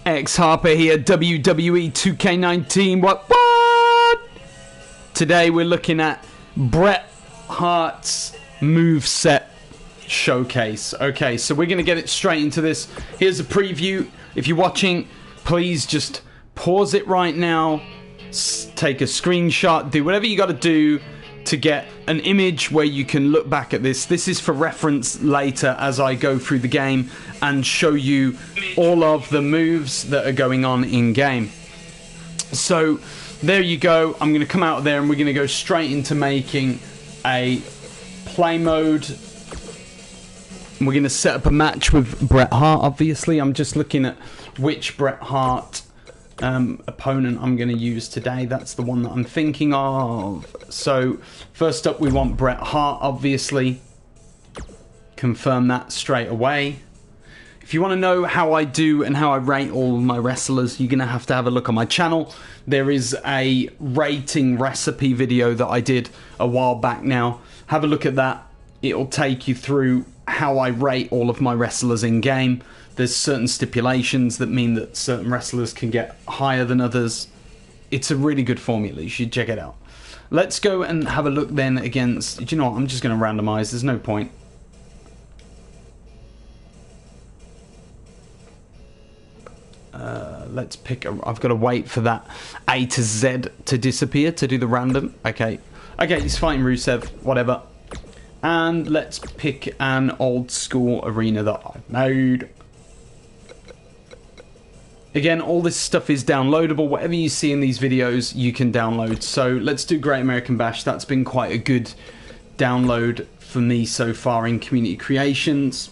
X Harper here, WWE 2k19. What? Today we're looking at Bret Hart's moveset showcase. Okay, so we're going to get it straight into this. Here's a preview. If you're watching, please just pause it right now. Take a screenshot. Do whatever you got to do to get an image where you can look back at this. This is for reference later as I go through the game and show you all of the moves that are going on in game. So there you go. I'm going to come out of there and we're going to go straight into making a play mode. We're going to set up a match with Bret Hart, obviously. I'm just looking at which Bret Hart opponent I'm going to use today. That's the one that I'm thinking of. So first up we want Bret Hart, obviously. Confirm that straight away. If you want to know how I do and how I rate all of my wrestlers, you're going to have a look on my channel. There is a rating recipe video that I did a while back now. Have a look at that. It'll take you through how I rate all of my wrestlers in game. There's certain stipulations that mean that certain wrestlers can get higher than others. It's a really good formula. You should check it out. Let's go and have a look then against... Do you know what? I'm just going to randomize. There's no point. Let's pick... I've got to wait for that A to Z to disappear to do the random. Okay. Okay, he's fighting Rusev. Whatever. And let's pick an old school arena that I've made. Again, all this stuff is downloadable. Whatever you see in these videos, you can download. So let's do Great American Bash. That's been quite a good download for me so far in Community Creations.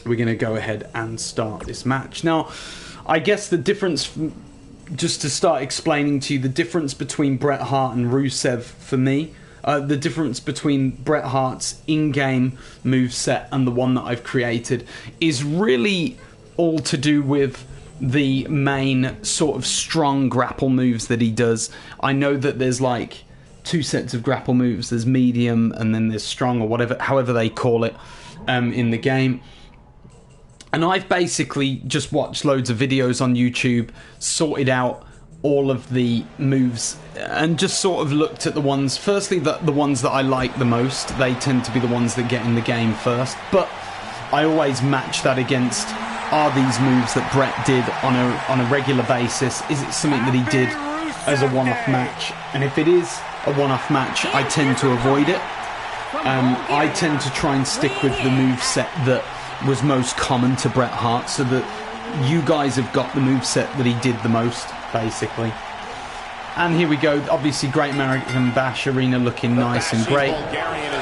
We're going to go ahead and start this match. Now, I guess the difference, just to start explaining to you, the difference between Bret Hart and Rusev for me, the difference between Bret Hart's in-game moveset and the one that I've created is really all to do with the main sort of strong grapple moves that he does. I know that there's like two sets of grapple moves. There's medium and then there's strong, or whatever, however they call it in the game. And I've basically just watched loads of videos on YouTube, sorted out all of the moves and just sort of looked at the ones, firstly the ones that I like the most. They tend to be the ones that get in the game first, but I always match that against, are these moves that Bret did on a regular basis? Is it something that he did as a one-off match? And if it is a one-off match, I tend to avoid it. I tend to try and stick with the moveset that was most common to Bret Hart, so that you guys have got the moveset that he did the most, basically. And here we go, obviously Great American Bash arena looking nice and great.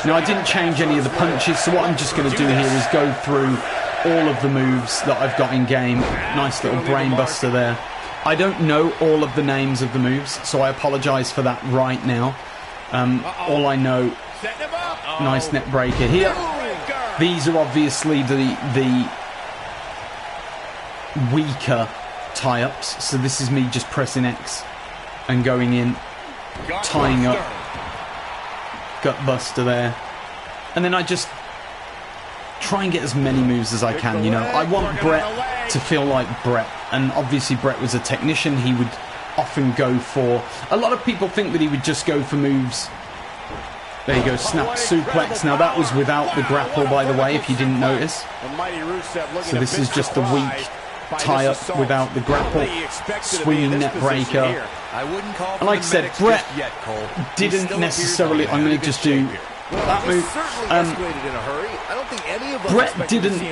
Now, I didn't change any of the punches, so what I'm just going to do here is go through all of the moves that I've got in game. Nice little brain buster there. I don't know all of the names of the moves, so I apologise for that right now. All I know, nice net breaker here. These are obviously the weaker tie-ups, so this is me just pressing X and going in, tying up, gut buster there, and then I just try and get as many moves as I can. You know, I want Bret to feel like Bret, and obviously Bret was a technician. He would often go for, a lot of people think that he would just go for moves. There you go, snap suplex. Now that was without the grapple, by the way, if you didn't notice. So this is just the weak tie-up without the grapple. Swinging net breaker. And like I said, Bret didn't necessarily... I'm going to just do that move. Bret didn't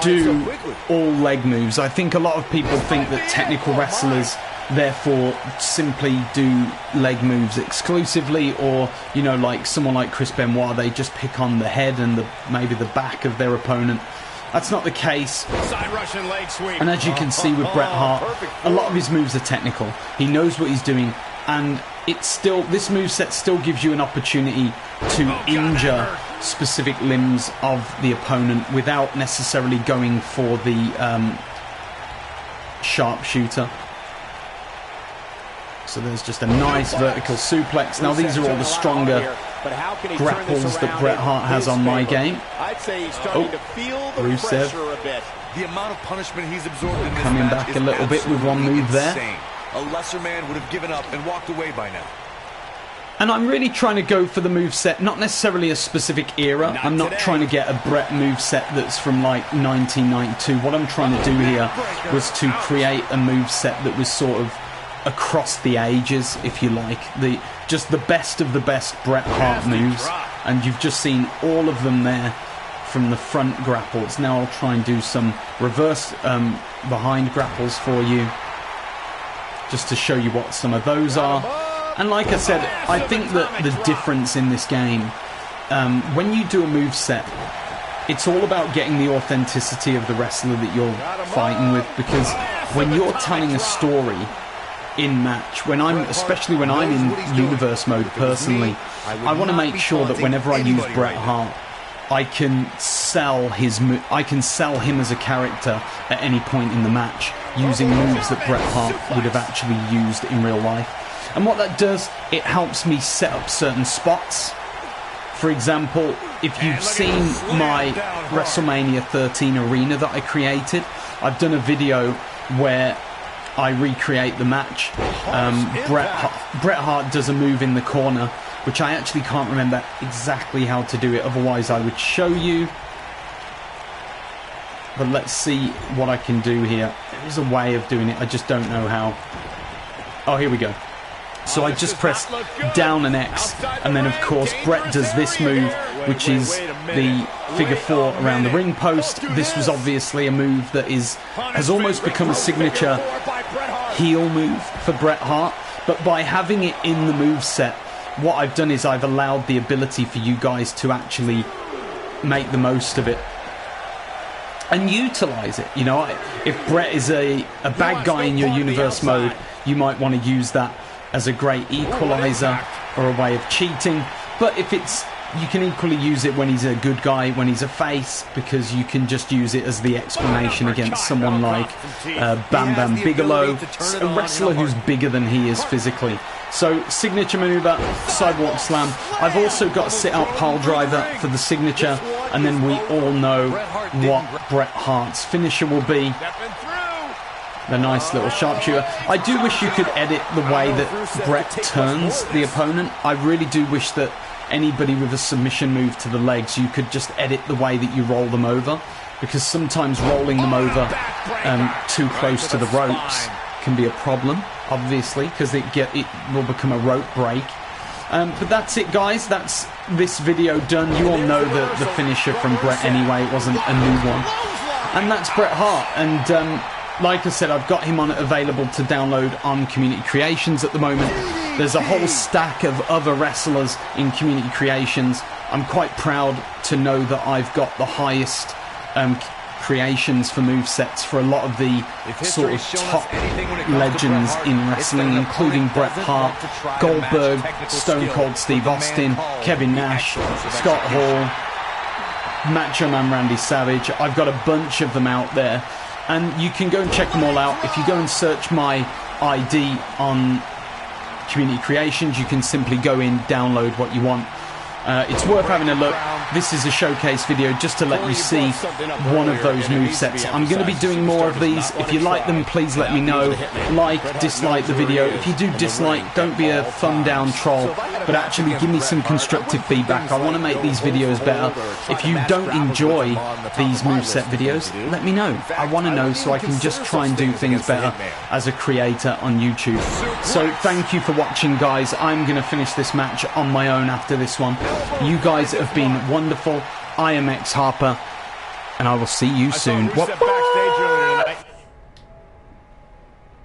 do all leg moves. I think a lot of people think that technical wrestlers therefore simply do leg moves exclusively, or, you know, like someone like Chris Benoit, they just pick on the head and maybe the back of their opponent. That's not the case. And as you can see with Bret Hart, a lot of his moves are technical. He knows what he's doing, and it's still, this moveset still gives you an opportunity to injure specific limbs of the opponent without necessarily going for the sharpshooter. So there's just a nice vertical suplex. Now these are all the stronger grapples that Bret Hart has on my game. I'd say he's starting to feel the Rusev. pressure a bit. The amount of punishment he's absorbed in this Coming match back a little bit with one move there. A lesser man would have given up and walked away by now. And I'm really trying to go for the moveset, not necessarily a specific era. I'm not trying to get a Bret moveset that's from like 1992. What I'm trying to do here was to create a moveset that was sort of across the ages, if you like. Just the best of the best Bret Hart moves. And you've just seen all of them there from the front grapples. Now I'll try and do some reverse behind grapples for you, just to show you what some of those are. And like I said, I think that the difference in this game, when you do a moveset, it's all about getting the authenticity of the wrestler that you're fighting with, because when you're telling a story in match, especially when I'm in universe mode personally, I want to make sure that whenever I use Bret Hart, I can sell him as a character at any point in the match using moves that Bret Hart would have actually used in real life. And what that does, it helps me set up certain spots. For example, if you've seen my WrestleMania 13 arena that I created, I've done a video where I recreate the match. Bret Hart does a move in the corner, which I actually can't remember exactly how to do it, otherwise I would show you. But let's see what I can do here. There is a way of doing it, I just don't know how. Oh, here we go. So I just press down and X, and then of course Bret does this move, which is the figure 4 around the ring post. This was obviously a move that has almost become a signature heel move for Bret Hart, but by having it in the moveset, what I've done is I've allowed the ability for you guys to actually make the most of it and utilize it. You know, if Bret is a bad guy in your universe mode, you might want to use that as a great equalizer or a way of cheating. But if you can equally use it when he's a good guy, when he's a face, because you can just use it as the explanation against someone like Bam Bam Bigelow, a wrestler who's bigger than he is physically. So signature maneuver, sidewalk slam. I've also got sit-out pile driver for the signature, and then we all know what Bret Hart's finisher will be. The nice little sharpshooter. I do wish you could edit the way that Bret turns the opponent. I really do wish that anybody with a submission move to the legs, you could just edit the way that you roll them over, because sometimes rolling them over too close to the ropes can be a problem, obviously, because it will become a rope break. But that's it, guys. That's this video done. You all know the finisher from Bret anyway. It wasn't a new one. And that's Bret Hart. And like I said, I've got him available to download on Community Creations at the moment. There's a whole stack of other wrestlers in Community Creations. I'm quite proud to know that I've got the highest creations for movesets for a lot of the sort of top legends in wrestling, including Bret Hart, Goldberg, Stone Cold Steve Austin, Kevin Nash, Scott Hall, Macho Man Randy Savage. I've got a bunch of them out there, and you can go and check them all out. If you go and search my ID on Community Creations, you can simply go in, download what you want. It's worth having a look. This is a showcase video just to let you see one of those movesets. I'm going to be doing more of these. If you like them, please let me know. Like, dislike the video. If you do dislike, don't be a thumb down troll, but actually give me some constructive feedback. I want to make these videos better. If you don't enjoy these moveset videos, let me know. I want to know so I can just try and do things better as a creator on YouTube. So thank you for watching, guys. I'm going to finish this match on my own after this one. You guys have been wonderful. I am X Harper, and I will see you soon. What?